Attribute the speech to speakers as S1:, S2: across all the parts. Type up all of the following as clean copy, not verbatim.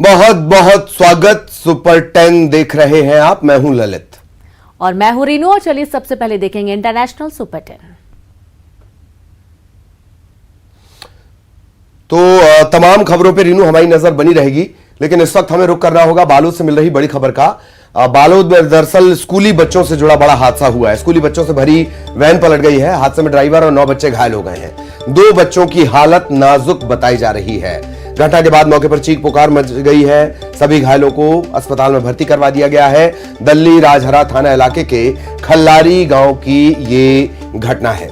S1: बहुत बहुत स्वागत। सुपर 10 देख रहे हैं आप। मैं हूं ललित
S2: और मैं हूं रीनू। और चलिए सबसे पहले देखेंगे इंटरनेशनल सुपर 10।
S1: तो तमाम खबरों पे रीनू हमारी नजर बनी रहेगी, लेकिन इस वक्त हमें रुक करना होगा बालोद से मिल रही बड़ी खबर का। बालोद में दरअसल स्कूली बच्चों से जुड़ा बड़ा हादसा हुआ है। स्कूली बच्चों से भरी वैन पलट गई है। हादसे में ड्राइवर और 9 बच्चे घायल हो गए हैं। 2 बच्चों की हालत नाजुक बताई जा रही है। घटना के बाद मौके पर चीख पुकार मच गई है। सभी घायलों को अस्पताल में भर्ती करवा दिया गया है। दल्ली राजहरा थाना इलाके के खल्लारी गांव की ये घटना है।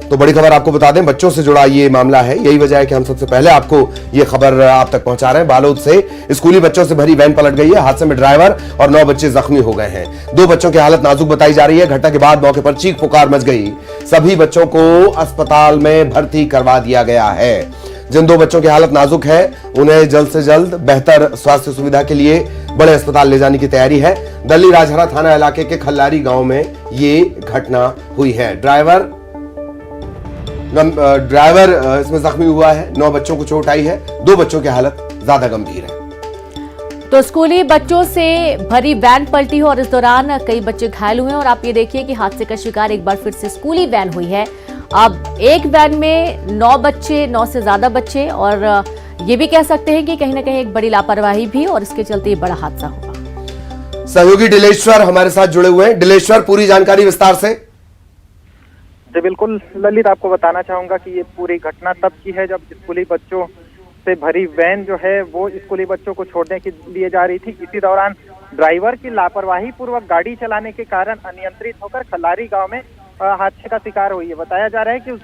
S1: तो बड़ी खबर आपको बता दें, बच्चों से जुड़ा ये मामला है। यही वजह है कि हम सबसे पहले आपको ये खबर आप तक पहुंचा रहे हैं। बालोद से स्कूली बच्चों से भरी वैन पलट गई है। हादसे में ड्राइवर और 9 बच्चे जख्मी हो गए हैं। 2 बच्चों की हालत नाजुक बताई जा रही है। घटना के बाद मौके पर चीख पुकार मच गई। सभी बच्चों को अस्पताल में भर्ती करवा दिया गया है। जिन 2 बच्चों की हालत नाजुक है उन्हें जल्द से जल्द बेहतर स्वास्थ्य सुविधा के लिए बड़े अस्पताल ले जाने की तैयारी है। दल्ली राजहरा थाना इलाके के खल्लारी गांव में ये घटना हुई है। ड्राइवर इसमें जख्मी हुआ है। 9 बच्चों को चोट आई है। 2 बच्चों की हालत ज्यादा गंभीर है।
S2: तो स्कूली बच्चों से भरी वैन पलटी हो और इस दौरान कई बच्चे घायल हुए। और आप ये देखिए कि हादसे का शिकार एक बार फिर से स्कूली वैन हुई है। अब एक वैन में 9 बच्चे, 9 से ज्यादा बच्चे, और ये भी कह सकते हैं कि कहीं ना कहीं एक बड़ी लापरवाही भी, और इसके चलते ये बड़ा हादसा हुआ।
S1: सहयोगी डिलेश्वर हमारे साथ जुड़े हुए हैं। डिलेश्वर, पूरी जानकारी विस्तार से।
S3: जी बिल्कुल ललित, आपको बताना चाहूंगा कि ये पूरी घटना तब की है जब स्कूली बच्चों से भरी वैन जो है वो स्कूली बच्चों को छोड़ने के लिए जा रही थी। इसी दौरान ड्राइवर की लापरवाही पूर्वक गाड़ी चलाने के कारण अनियंत्रित होकर खल्लारी गांव में हादसे का शिकार हुई है। बताया जा रहा है कि उस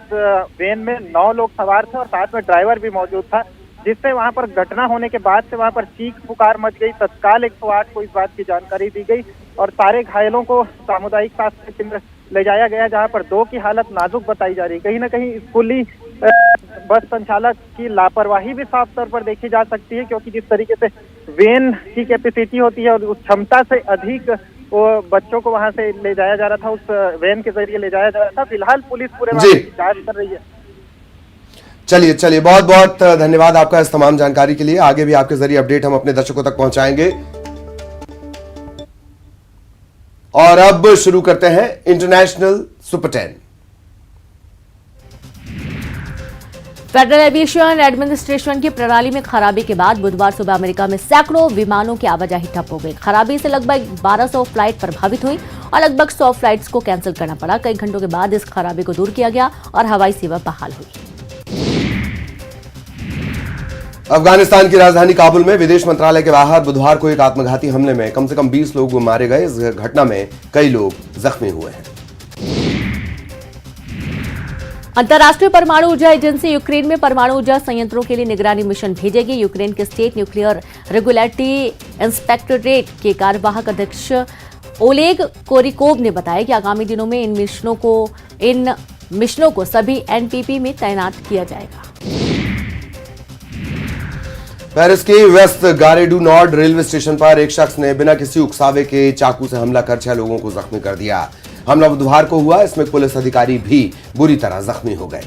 S3: वैन में 9 लोग सवार थे और साथ में ड्राइवर भी मौजूद था, जिससे वहां पर घटना होने के बाद से वहां पर चीख पुकार मच गई। तत्काल 108 को इस बात की जानकारी दी गई और सारे घायलों को सामुदायिक स्वास्थ्य केंद्र ले जाया गया, जहां पर 2 की हालत नाजुक बताई जा रही है। कहीं ना कहीं स्कूली बस संचालक की लापरवाही भी साफ तौर पर देखी जा सकती है, क्योंकि जिस तरीके से वैन की कैपेसिटी होती है और उस क्षमता से अधिक वो बच्चों को वहां से ले जाया जा रहा था, उस वैन के जरिए ले जाया जा रहा था। फिलहाल पुलिस पूरे मामले की जांच कर रही है।
S1: चलिए बहुत बहुत धन्यवाद आपका इस तमाम जानकारी के लिए। आगे भी आपके जरिए अपडेट हम अपने दर्शकों तक पहुंचाएंगे। और अब शुरू करते हैं international super 10।
S2: Federal aviation administration की प्रणाली में खराबी के बाद बुधवार सुबह अमेरिका में सैकड़ों विमानों की आवाजाही ठप हो गई। खराबी से लगभग 1200 फ्लाइट प्रभावित हुई और लगभग 100 फ्लाइट्स को कैंसिल करना पड़ा। कई घंटों के बाद इस खराबी को दूर किया गया और हवाई सेवा बहाल हुई।
S1: अफगानिस्तान की राजधानी काबुल में विदेश मंत्रालय के बाहर बुधवार को एक आत्मघाती हमले में कम से कम 20 लोग मारे गए। इस घटना में कई लोग जख्मी हुए हैं।
S2: अंतर्राष्ट्रीय परमाणु ऊर्जा एजेंसी यूक्रेन में परमाणु ऊर्जा संयंत्रों के लिए निगरानी मिशन भेजेगी। यूक्रेन के स्टेट न्यूक्लियर रेगुलेटरी इंस्पेक्टोरेट के कार्यवाहक अध्यक्ष ओलेग कोरिकोव ने बताया कि आगामी दिनों में इन मिशनों को सभी एनपीपी में तैनात किया जाएगा।
S1: पेरिस के वेस्ट गारेडू नॉर्ड रेलवे स्टेशन पर एक शख्स ने बिना किसी उकसावे के चाकू से हमला कर 6 लोगों को जख्मी कर दिया। हमला बुधवार को हुआ। इसमें पुलिस अधिकारी भी बुरी तरह जख्मी हो गए।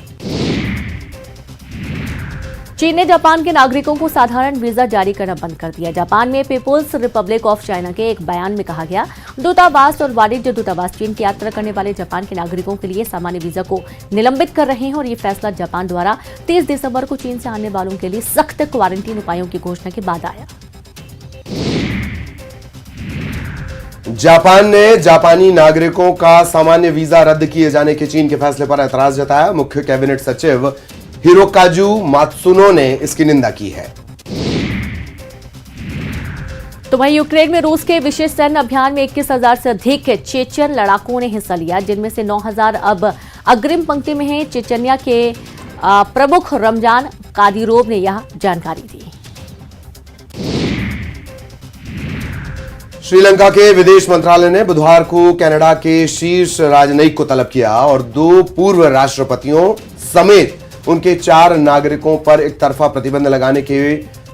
S2: चीन ने जापान के नागरिकों को साधारण वीजा जारी करना बंद कर दिया। जापान में पीपुल्स रिपब्लिक ऑफ चाइना के एक बयान में कहा गया, दूतावास और वाणिज्य दूतावास चीन की यात्रा करने वाले जापान के नागरिकों के लिए सामान्य वीजा को निलंबित कर रहे हैं। और ये फैसला जापान द्वारा 30 दिसंबर को चीन से आने वालों के लिए सख्त क्वारंटीन उपायों की घोषणा के बाद आया।
S1: जापान ने जापानी नागरिकों का सामान्य वीजा रद्द किए जाने के चीन के फैसले पर ऐतराज जताया। मुख्य कैबिनेट सचिव हिरोकाजू मात्सुनो ने इसकी निंदा की है।
S2: तो वहीं यूक्रेन में रूस के विशेष सैन्य अभियान में 21,000 से अधिक चेचन लड़ाकों ने हिस्सा लिया, जिनमें से 9,000 अब अग्रिम पंक्ति में हैं। चेचन्या के प्रमुख रमजान कादिरोव ने यह जानकारी दी।
S1: श्रीलंका के विदेश मंत्रालय ने बुधवार को कनाडा के शीर्ष राजनयिक को तलब किया और 2 पूर्व राष्ट्रपतियों समेत उनके 4 नागरिकों पर एक तरफा प्रतिबंध लगाने के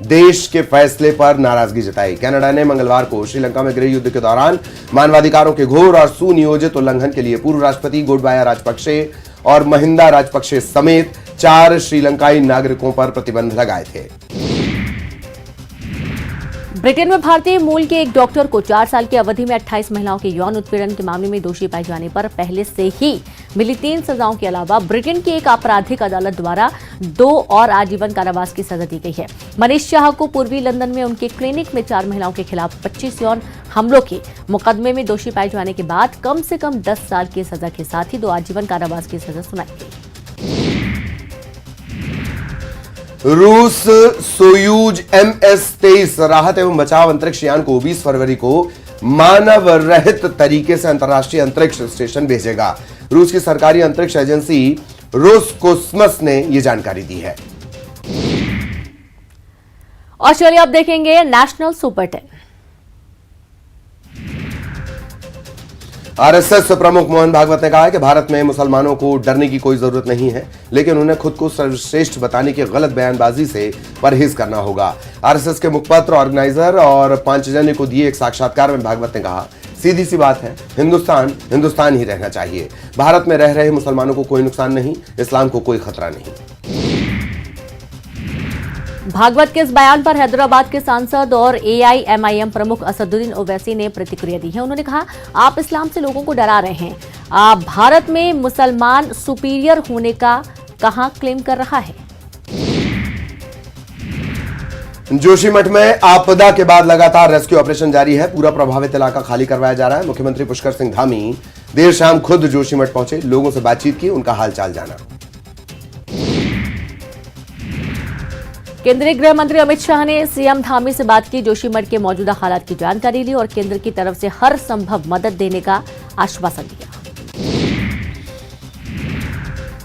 S1: देश के फैसले पर नाराजगी जताई। कनाडा ने मंगलवार को श्रीलंका में गृह युद्ध के दौरान मानवाधिकारों के घोर और सुनियोजित उल्लंघन के लिए पूर्व राष्ट्रपति गोटबाया राजपक्षे और महिंदा राजपक्षे समेत 4 श्रीलंकाई नागरिकों पर प्रतिबंध लगाए थे।
S2: ब्रिटेन में भारतीय मूल के एक डॉक्टर को 4 साल की अवधि में 28 महिलाओं के यौन उत्पीड़न के मामले में दोषी पाए जाने पर पहले से ही मिली 3 सजाओं के अलावा ब्रिटेन की एक आपराधिक अदालत द्वारा 2 और आजीवन कारावास की सजा दी गई है। मनीष शाह को पूर्वी लंदन में उनके क्लिनिक में 4 महिलाओं के खिलाफ 25 यौन हमलों के मुकदमे में दोषी पाए जाने के बाद कम से कम 10 साल की सजा के साथ ही 2 आजीवन कारावास की सजा सुनाई गई।
S1: रूस सोयूज MS-23 राहत एवं बचाव अंतरिक्ष यान को 20 फरवरी को मानव रहित तरीके से अंतर्राष्ट्रीय अंतरिक्ष स्टेशन भेजेगा। रूस की सरकारी अंतरिक्ष एजेंसी रोसकोस्मोस ने यह जानकारी दी है।
S2: और चलिए अब देखेंगे नेशनल सुपर 10।
S1: RSS प्रमुख मोहन भागवत ने कहा है कि भारत में मुसलमानों को डरने की कोई जरूरत नहीं है, लेकिन उन्हें खुद को सर्वश्रेष्ठ बताने की गलत बयानबाजी से परहेज करना होगा। RSS के मुखपत्र ऑर्गेनाइजर और पांचजन्य को दिए एक साक्षात्कार में भागवत ने कहा, सीधी सी बात है, हिंदुस्तान ही रहना चाहिए। भारत में रह रहे मुसलमानों को कोई नुकसान नहीं, इस्लाम को कोई खतरा नहीं।
S2: भागवत के इस बयान पर हैदराबाद के सांसद और AIMIM प्रमुख असदुद्दीन ओवैसी ने प्रतिक्रिया दी है। उन्होंने कहा, आप इस्लाम से लोगों को डरा रहे हैं। भारत में मुसलमान सुपीरियर होने का कहां क्लेम कर रहा है।
S1: जोशीमठ में आपदा के बाद लगातार रेस्क्यू ऑपरेशन जारी है। पूरा प्रभावित इलाका खाली करवाया जा रहा है। मुख्यमंत्री पुष्कर सिंह धामी देर शाम खुद जोशीमठ पहुंचे, लोगों से बातचीत की, उनका हालचाल जाना।
S2: केंद्रीय गृह मंत्री अमित शाह ने सीएम धामी से बात की, जोशीमठ के मौजूदा हालात की जानकारी ली और केंद्र की तरफ से हर संभव मदद देने का आश्वासन दिया।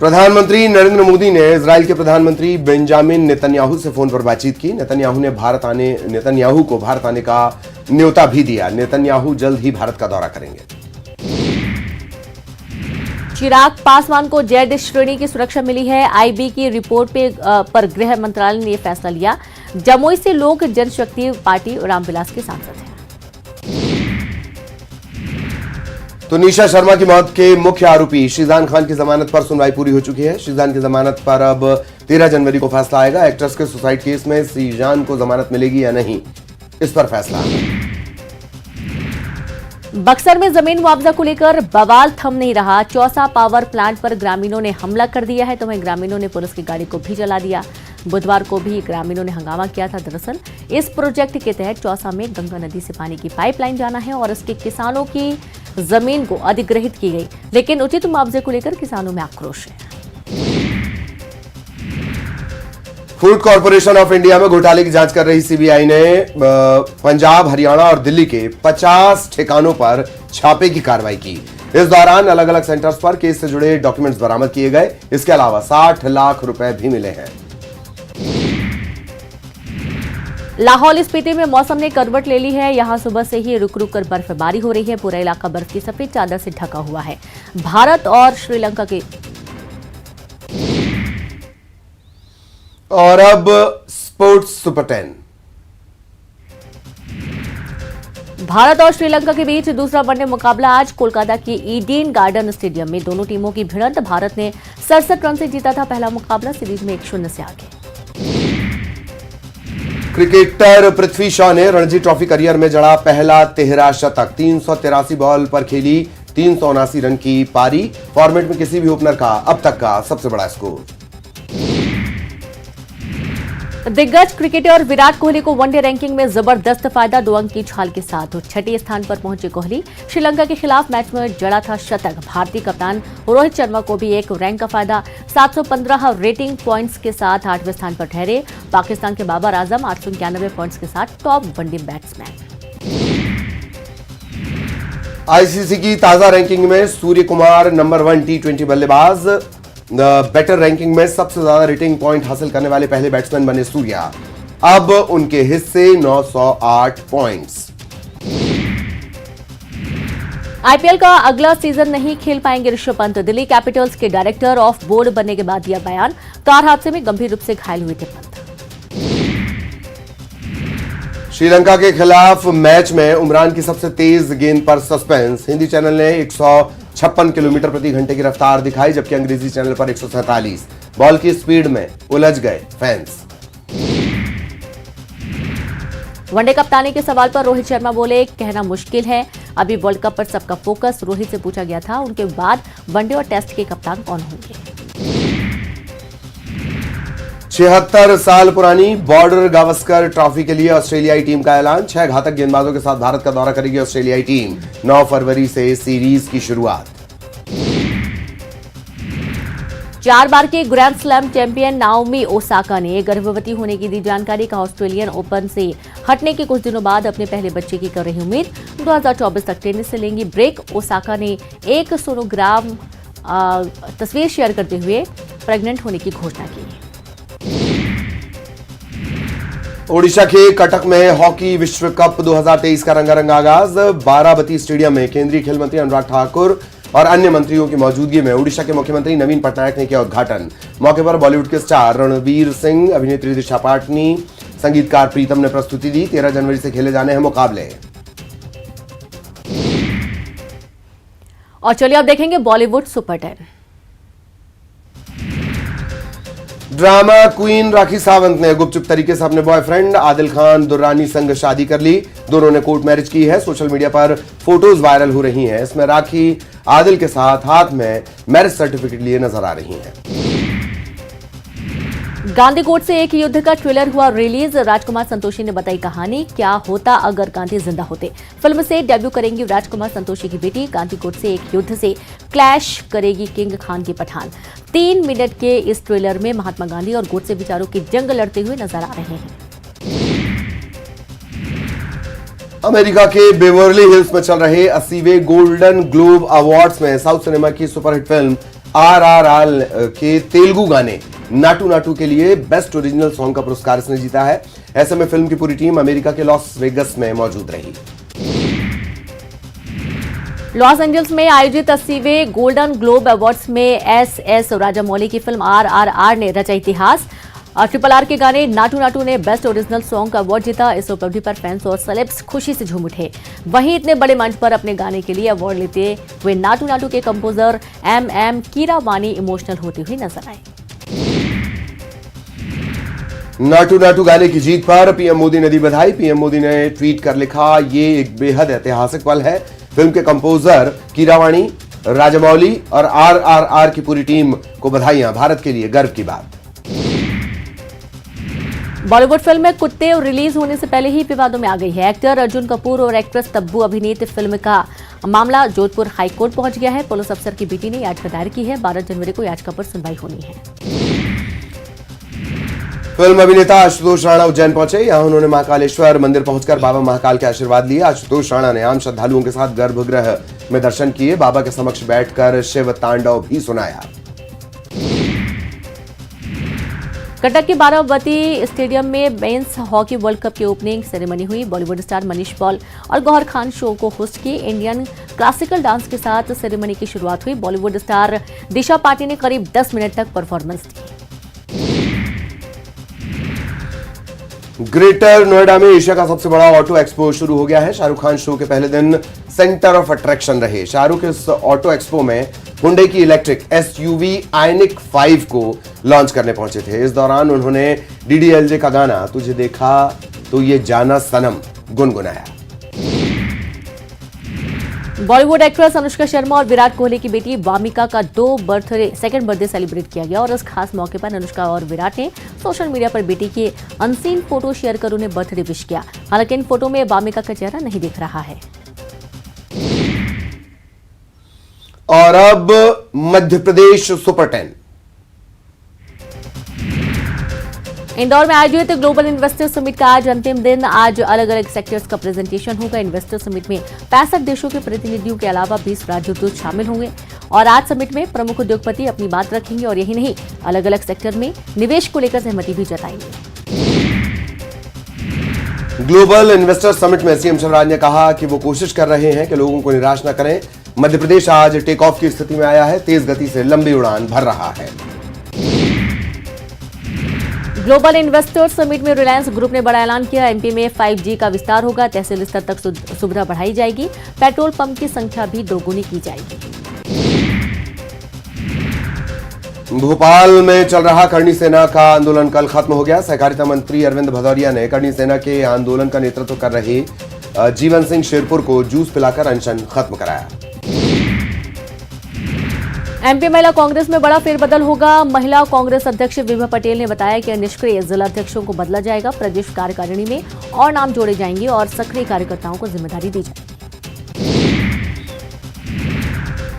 S1: प्रधानमंत्री नरेंद्र मोदी ने इजराइल के प्रधानमंत्री बेंजामिन नेतन्याहू से फोन पर बातचीत की। नेतन्याहू को भारत आने का न्योता भी दिया। नेतन्याहू जल्द ही भारत का दौरा करेंगे।
S2: चिराग पासवान को जेड श्रेणी की सुरक्षा मिली है। IB की रिपोर्ट पर गृह मंत्रालय ने यह फैसला लिया। जमुई से लोक जनशक्ति पार्टी रामविलास के सांसद हैं।
S1: तो निशा शर्मा की मौत के मुख्य आरोपी शीजान खान की जमानत पर सुनवाई पूरी हो चुकी है। शीजान की जमानत पर अब 13 जनवरी को फैसला आएगा। एक्ट्रेस के सुसाइड केस में शीजान को जमानत मिलेगी या नहीं, इस पर फैसला।
S2: बक्सर में जमीन मुआवजा को लेकर बवाल थम नहीं रहा। चौसा पावर प्लांट पर ग्रामीणों ने हमला कर दिया है, तो वहीं ग्रामीणों ने पुलिस की गाड़ी को भी जला दिया। बुधवार को भी ग्रामीणों ने हंगामा किया था। दरअसल इस प्रोजेक्ट के तहत चौसा में गंगा नदी से पानी की पाइपलाइन जाना है और इसके किसानों की जमीन को अधिग्रहित की गई, लेकिन उचित मुआवजे को लेकर किसानों में आक्रोश है।
S1: फूड कॉर्पोरेशन ऑफ इंडिया में घोटाले की जांच कर रही CBI ने पंजाब, हरियाणा और दिल्ली के 50 ठिकानों पर छापे की कार्रवाई की। इस दौरान अलग अलग सेंटर्स पर केस से जुड़े डॉक्यूमेंट्स बरामद किए गए। इसके अलावा 60 लाख रुपए भी मिले हैं।
S2: लाहौल स्पीति में मौसम ने करवट ले ली है। यहां सुबह से ही रुक रुक कर बर्फबारी हो रही है। पूरा इलाका बर्फ की सफेद चादर से ढका हुआ है। भारत और श्रीलंका के
S1: और अब स्पोर्ट्स सुपर 10।
S2: भारत और श्रीलंका के बीच दूसरा वनडे मुकाबला आज कोलकाता के ईडन गार्डन स्टेडियम में। दोनों टीमों की भिड़ंत। भारत ने 67 रन से जीता था पहला मुकाबला। सीरीज में 1-0 से आगे। क्रिकेटर
S1: पृथ्वी शॉ ने रणजी ट्रॉफी करियर में जड़ा पहला 13 शतक। 383 बॉल पर खेली 379 रन की पारी। फॉर्मेट में किसी भी ओपनर का अब तक का सबसे बड़ा स्कोर।
S2: दिग्गज क्रिकेटर विराट कोहली को वनडे रैंकिंग में जबरदस्त फायदा। 2 अंक की छाल के साथ 6ठे स्थान पर पहुंचे कोहली। श्रीलंका के खिलाफ मैच में जड़ा था शतक। भारतीय कप्तान रोहित शर्मा को भी एक रैंक का फायदा। 715 रेटिंग पॉइंट्स के साथ 8वें स्थान पर ठहरे। पाकिस्तान के बाबर आजम 891 पॉइंट्स के साथ टॉप वनडे बैट्समैन।
S1: ICC की ताजा रैंकिंग में सूर्य कुमार नंबर 1 T20 बल्लेबाज। बेटर रैंकिंग में सबसे ज्यादा रेटिंग पॉइंट हासिल करने वाले पहले बैट्समैन बने सूर्या। अब उनके हिस्से 908 पॉइंट्स।
S2: IPL का अगला सीजन नहीं खेल पाएंगे ऋषभ पंत। दिल्ली कैपिटल्स के डायरेक्टर ऑफ बोर्ड बनने के बाद दिया बयान। कार हादसे में गंभीर रूप से घायल हुए थे पंत।
S1: श्रीलंका के खिलाफ मैच में उमरान की सबसे तेज गेंद पर सस्पेंस। हिंदी चैनल ने 156 किलोमीटर प्रति घंटे की रफ्तार दिखाई, जबकि अंग्रेजी चैनल पर 147। बॉल की स्पीड में उलझ गए फैंस।
S2: वनडे कप्तानी के सवाल पर रोहित शर्मा बोले, कहना मुश्किल है, अभी वर्ल्ड कप पर सबका फोकस। रोहित से पूछा गया था उनके बाद वनडे और टेस्ट के कप्तान कौन होंगे।
S1: 76 साल पुरानी बॉर्डर गावस्कर ट्रॉफी के लिए ऑस्ट्रेलियाई टीम का ऐलान। 6 घातक गेंदबाजों के साथ भारत का दौरा करेगी ऑस्ट्रेलियाई टीम। 9 फरवरी से सीरीज की शुरुआत।
S2: 4 बार के grand slam champion Naomi Osaka ने गर्भवती होने की दी जानकारी। का ऑस्ट्रेलियन ओपन से हटने के कुछ दिनों बाद अपने पहले बच्चे की कर रही उम्मीद। 2024 तक टेनिस से लेंगी ब्रेक। ओसाका ने एक सोनोग्राम तस्वीर शेयर करते हुए प्रेग्नेंट होने की घोषणा की।
S1: ओडिशा के कटक में हॉकी विश्व कप 2023 का रंगारंग आगाज। बाराबती स्टेडियम में केंद्रीय खेल मंत्री अनुराग ठाकुर और अन्य मंत्रियों की मौजूदगी में ओडिशा के मुख्यमंत्री नवीन पटनायक ने किया उद्घाटन। मौके पर बॉलीवुड के स्टार रणवीर सिंह, अभिनेत्री दिशा पाटनी, संगीतकार प्रीतम ने प्रस्तुति दी। 13 जनवरी से खेले जाने हैं मुकाबले।
S2: और चलिए अब देखेंगे Bollywood super 10।
S1: Drama queen Rakhi Sawant ने गुपचुप तरीके से अपने बॉयफ्रेंड आदिल खान दुर्रानी संग शादी कर ली। दोनों ने कोर्ट मैरिज की है। सोशल मीडिया पर फोटोज वायरल हो रही हैं। इसमें राखी आदिल के साथ हाथ में मैरिज सर्टिफिकेट लिए नजर आ रही हैं।
S2: गांधी कोर्ट से एक युद्ध का ट्रेलर हुआ रिलीज। राजकुमार संतोषी ने बताई कहानी, क्या होता अगर गांधी जिंदा होते। फिल्म से डेब्यू करेंगी राजकुमार संतोषी की बेटी। गांधी कोर्ट से एक युद्ध से क्लैश करेगी किंग खान की पठान। 3 मिनट के इस ट्रेलर में महात्मा गांधी और गोडसे विचारों की जंग लड़ते हुए नजर आ रहे हैं।
S1: अमेरिका के बेवर्ली हिल्स में चल रहे 80वें गोल्डन ग्लोब अवार्ड्स में साउथ सिनेमा की सुपरहिट फिल्म RRR के तेलुगु गाने नाटू नाटू के लिए बेस्ट ओरिजिनल सॉन्ग का पुरस्कार इसने जीता है। ऐसे में फिल्म की पूरी टीम अमेरिका के लॉस वेगस में मौजूद रही।
S2: लॉस एंजल्स में आयोजित 80वें गोल्डन ग्लोब अवार्ड्स में SS राजामौली की फिल्म RRR ने रचा इतिहास। RRR के गाने नाटू नाटू ने बेस्ट ओरिजिनल सॉन्ग का अवार्ड जीता। इस उपलब्धि पर फैंस और सेलेब्स खुशी से झूम उठे। वहीं इतने बड़े मंच पर अपने गाने के लिए अवार्ड लेते हुए नाटू नाटू के कंपोजर MM कीरावानी इमोशनल होती हुई नजर आए।
S1: नाटू नाटू गाने की जीत पर पीएम मोदी ने दी बधाई। पीएम मोदी ने ट्वीट कर लिखा, ये एक बेहद ऐतिहासिक पल है। फिल्म के कंपोजर कीरावाणी, राजामौली और RRR की पूरी टीम को बधाइयां। भारत के लिए गर्व की बात।
S2: बॉलीवुड फिल्म में कुत्ते रिलीज होने से पहले ही विवादों में आ गई है। एक्टर अर्जुन कपूर और एक्ट्रेस तब्बू अभिनीत फिल्म का मामला जोधपुर हाईकोर्ट पहुंच गया है। पुलिस अफसर की बेटी ने याचिका दायर की है। 12 जनवरी को याचिका पर सुनवाई होनी है।
S1: फिल्म अभिनेता आशुतोष राणा उज्जैन पहुंचे। यहां उन्होंने महाकालेश्वर मंदिर पहुंचकर बाबा महाकाल के आशीर्वाद लिए। आशुतोष राणा ने आम श्रद्धालुओं के साथ गर्भगृह में दर्शन किए। बाबा के समक्ष बैठकर शिव तांडव भी सुनाया।
S2: कटक के बाराबती स्टेडियम में मेंस हॉकी वर्ल्ड कप की ओपनिंग सेरेमनी हुई। बॉलीवुड स्टार मनीष पॉल और गौहर खान शो को होस्ट किए। इंडियन क्लासिकल डांस के साथ सेरेमनी की शुरुआत हुई। बॉलीवुड स्टार दिशा पाटिल ने करीब 10 मिनट तक परफॉर्मेंस दी।
S1: ग्रेटर नोएडा में एशिया का सबसे बड़ा ऑटो एक्सपो शुरू हो गया है। शाहरुख खान शो के पहले दिन सेंटर ऑफ अट्रैक्शन रहे। शाहरुख इस ऑटो एक्सपो में हुंडई की इलेक्ट्रिक SUV आइनिक 5 को लॉन्च करने पहुंचे थे। इस दौरान उन्होंने DDLJ का गाना तुझे देखा तो ये जाना सनम गुनगुनाया।
S2: बॉलीवुड एक्ट्रेस अनुष्का शर्मा और विराट कोहली की बेटी वामिका का सेकंड बर्थडे सेलिब्रेट किया गया। और इस खास मौके पर अनुष्का और विराट ने सोशल मीडिया पर बेटी की अनसीन फोटो शेयर कर उन्हें बर्थडे विश किया। हालांकि इन फोटो में वामिका का चेहरा नहीं दिख रहा है।
S1: और अब मध्य प्रदेश सुपर 10।
S2: इंदौर में आयोजित ग्लोबल इन्वेस्टर समिट का आज अंतिम दिन। आज अलग अलग सेक्टर्स का प्रेजेंटेशन होगा। इन्वेस्टर समिट में 65 देशों के प्रतिनिधियों के अलावा 20 राज्योद्योग शामिल होंगे। और आज समिट में प्रमुख उद्योगपति अपनी बात रखेंगे और यही नहीं, अलग अलग सेक्टर में निवेश को लेकर सहमति भी जताएंगे।
S1: ग्लोबल इन्वेस्टर समिट में CM शिवराज ने कहा कि वो कोशिश कर रहे हैं कि लोगों को निराश न करें। मध्य प्रदेश आज टेक ऑफ की स्थिति में आया है। तेज गति से लंबी उड़ान भर रहा है।
S2: ग्लोबल इन्वेस्टर्स समिट में रिलायंस ग्रुप ने बड़ा ऐलान किया। MP में 5G का विस्तार होगा। तहसील स्तर तक सुविधा बढ़ाई जाएगी। पेट्रोल पंप की संख्या भी दोगुनी की जाएगी।
S1: भोपाल में चल रहा करणी सेना का आंदोलन कल खत्म हो गया। सहकारिता मंत्री अरविंद भदौरिया ने करणी सेना के आंदोलन का नेतृत्व कर रहे जीवन सिंह शेरपुर को जूस पिलाकर अनशन खत्म कराया।
S2: एमपी महिला कांग्रेस में बड़ा फेरबदल होगा। महिला कांग्रेस अध्यक्ष विभा पटेल ने बताया कि निष्क्रिय जिला अध्यक्षों को बदला जाएगा। प्रदेश कार्यकारिणी में और नाम जोड़े जाएंगे और सक्रिय कार्यकर्ताओं को जिम्मेदारी दी जाएगी।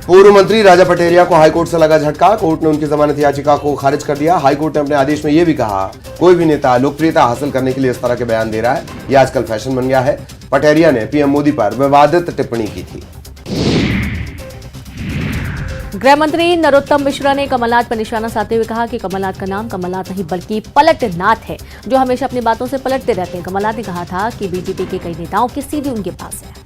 S1: पूर्व मंत्री राजा पटेरिया को हाईकोर्ट से लगा झटका। कोर्ट ने उनकी जमानत याचिका को खारिज कर दिया। हाईकोर्ट ने अपने आदेश में यह भी कहा, कोई भी नेता लोकप्रियता हासिल करने के लिए इस तरह के बयान दे रहा है, यह आजकल फैशन बन गया है। पटेरिया ने पीएम मोदी पर विवादित टिप्पणी की थी।
S2: गृह मंत्री नरोत्तम मिश्रा ने कमलनाथ पर निशाना साधते हुए कहा कि कमलनाथ का नाम कमलनाथ नहीं बल्कि पलटनाथ है, जो हमेशा अपनी बातों से पलटते रहते हैं। कमलनाथ ने कहा था कि बीजेपी के कई नेताओं की सीडी उनके पास है।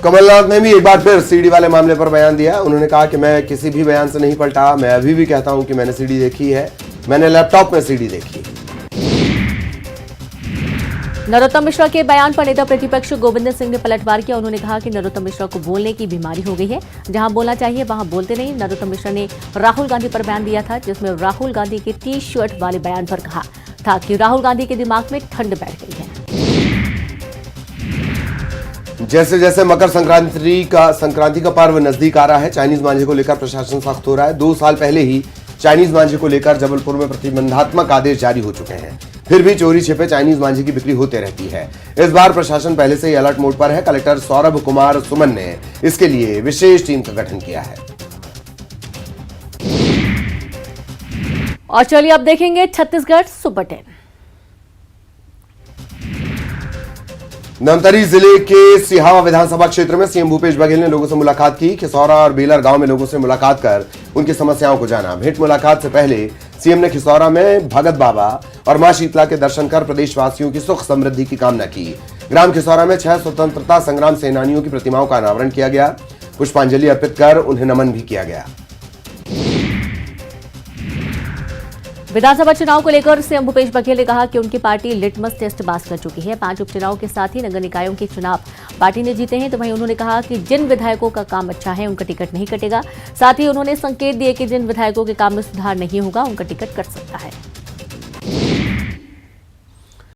S1: कमलनाथ ने भी एक बार फिर सीडी वाले मामले पर बयान दिया। उन्होंने कहा कि मैं किसी भी बयान से नहीं पलटा, मैं अभी भी कहता हूं कि मैंने सीडी देखी है, मैंने लैपटॉप में सीडी देखी।
S2: नरोत्तम मिश्रा के बयान पर नेता प्रतिपक्ष गोविंद सिंह ने पलटवार किया। उन्होंने कहा कि नरोत्तम मिश्रा को बोलने की बीमारी हो गई है, जहां बोलना चाहिए वहां बोलते नहीं। नरोत्तम मिश्रा ने राहुल गांधी पर बयान दिया था, जिसमें राहुल गांधी के टी शर्ट वाले बयान पर कहा था कि राहुल गांधी के दिमाग में ठंड बैठ गई है।
S1: जैसे जैसे मकर संक्रांति का पर्व नजदीक आ रहा है, चाइनीज मांझे को लेकर प्रशासन सख्त हो रहा है। 2 साल पहले ही चाइनीज मांझे को लेकर जबलपुर में प्रतिबंधात्मक आदेश जारी हो चुके हैं, फिर भी चोरी छिपे चाइनीज मांझे की बिक्री होते रहती है। इस बार प्रशासन पहले से ही अलर्ट मोड पर है। कलेक्टर सौरभ कुमार सुमन ने इसके लिए विशेष टीम का गठन किया है।
S2: और चलिए अब देखेंगे छत्तीसगढ़ सुपर 10।
S1: धमतरी जिले के सिहावा विधानसभा क्षेत्र में सीएम भूपेश बघेल ने लोगों से मुलाकात की। खिसौरा और बेलर गांव में लोगों से मुलाकात कर उनकी समस्याओं को जाना। भेंट मुलाकात से पहले सीएम ने खिसौरा में भगत बाबा और मां शीतला के दर्शन कर प्रदेशवासियों की सुख समृद्धि की कामना की। ग्राम खिसौरा में 6 स्वतंत्रता संग्राम सेनानियों की प्रतिमाओं का अनावरण किया गया। पुष्पांजलि अर्पित कर उन्हें नमन भी किया गया।
S2: विधानसभा चुनाव को लेकर सीएम भूपेश बघेल ने कहा कि उनकी पार्टी लिटमस टेस्ट पास कर चुकी है। 5 उपचुनाव के साथ ही नगर निकायों के चुनाव पार्टी ने जीते हैं। तो वहीं उन्होंने कहा कि जिन विधायकों का काम अच्छा है उनका टिकट नहीं कटेगा। साथ ही उन्होंने संकेत दिए कि जिन विधायकों के काम में सुधार नहीं होगा उनका टिकट कट सकता है।